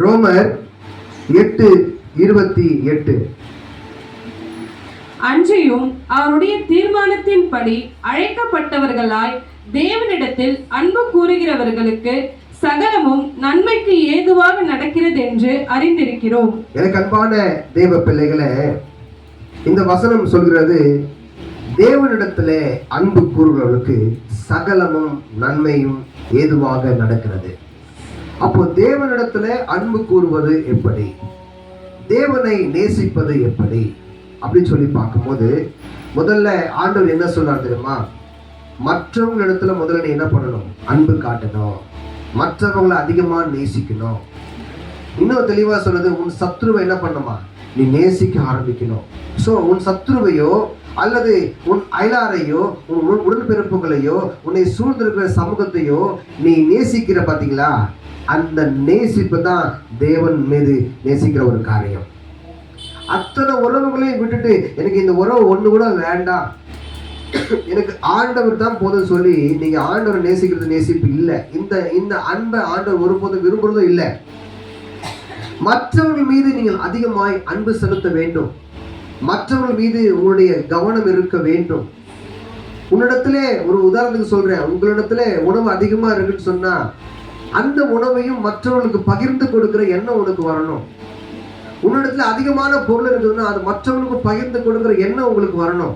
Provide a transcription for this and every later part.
ரோமர் 8:28. அன்றியும் அவருடைய தீர்மானத்தின்படி அழைக்கப்பட்டவர்களாய் தேவனிடத்தில் அன்பு கூறுகிறவர்களுக்கு சகலமும் நன்மைக்கு ஏதுவாக நடக்கிறது என்று அறிந்திருக்கிறோம். எனக்கு அன்பான தேவ பிள்ளைகளே, இந்த வசனம் சொல்கிறது, தேவனிடத்திலே அன்பு கூறுகிறவர்களுக்கு சகலமும் நன்மையும் ஏதுவாக நடக்கிறது. அப்போ தேவனிடத்திலே அன்பு கூறுவது எப்படி, தேவனை நேசிப்பது எப்படி அப்படின்னு சொல்லி பார்க்கும்போது, முதல்ல ஆண்டவர் என்ன சொன்னார் தெரியுமா? மற்றவங்களிடத்துல முதல்ல நீ என்ன பண்ணணும்? அன்பு காட்டணும், மற்றவங்களை அதிகமா நேசிக்கணும். இன்னும் தெளிவா சொல்றது, உன் சத்ருவை என்ன பண்ணுமா? நீ நேசிக்க ஆரம்பிக்கணும். ஸோ உன் சத்ருவையோ அல்லது உன் அயலாரையோ உன் உடன்பிறப்புகளையோ உன்னை சூழ்ந்திருக்கிற சமூகத்தையோ நீ நேசிக்கிற பார்த்தீங்களா? அந்த நேசிப்பு தான் தேவன் மீது நேசிக்கிற ஒரு காரியம். அத்தனை உறவுகளையும் விட்டுட்டு எனக்கு இந்த உறவு ஒன்று கூட வேண்டாம், எனக்கு ஆண்டவர் தான் போதும் சொல்லி நீங்க ஆண்டவரை நேசிக்கிறது நேசிப்பு இல்லை. இந்த அன்பை ஆண்டவர் ஒருபோதும் விரும்புறதும் இல்லை. மற்றவர்கள் மீது நீங்கள் அதிகமாய் அன்பு செலுத்த வேண்டும். மற்றவர்கள் மீது உங்களுடைய கவனம் இருக்க வேண்டும். உன்னிடத்திலே ஒரு உதாரணத்துக்கு சொல்றேன், உங்களிடத்துல உணவு அதிகமா இருக்குன்னு சொன்னா அந்த உணவையும் மற்றவர்களுக்கு பகிர்ந்து கொடுக்கிற எண்ணம் உனக்கு வரணும். உன்னிடத்துல அதிகமான பொருள் இருக்குதுன்னா அது மற்றவர்களுக்கு பகிர்ந்து கொடுக்கிற எண்ணம் உங்களுக்கு வரணும்.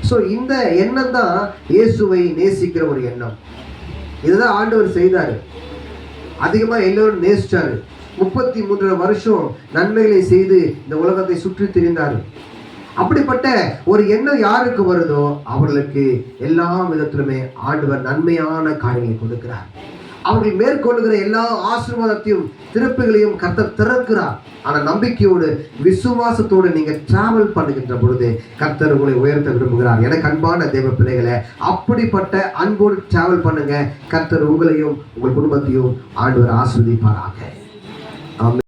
ஸோ இந்த எண்ணம் தான் இயேசுவை நேசிக்கிற ஒரு எண்ணம். இதுதான் ஆண்டவர் செய்தாரு. அதிகமா எல்லோரும் நேசிச்சாரு. 33 வருஷம் நன்மைகளை செய்து இந்த உலகத்தை சுற்றி திரிந்தாரு. அப்படிப்பட்ட ஒரு எண்ணம் யாருக்கு வருதோ அவர்களுக்கு எல்லா விதத்திலுமே ஆண்டவர் நன்மையான காரியங்களை கொடுக்கிறார். அவர்கள் மேற்கொள்ளுகிற எல்லா ஆசீர்வாதத்தையும் திருப்புகளையும் கர்த்தர் திறக்கிறார். ஆனால் நம்பிக்கையோடு விசுவாசத்தோடு நீங்க டிராவல் பண்ணுகின்ற பொழுது கர்த்தர் உங்களை உயர்த்த விரும்புகிறார். எனக்கு அன்பான தேவ பிள்ளைகளை, அப்படிப்பட்ட அன்போடு டிராவல் பண்ணுங்க. கர்த்தர் உங்களையும் உங்கள் குடும்பத்தையும் ஆண்டவர் ஆசீர்வதிப்பாராக.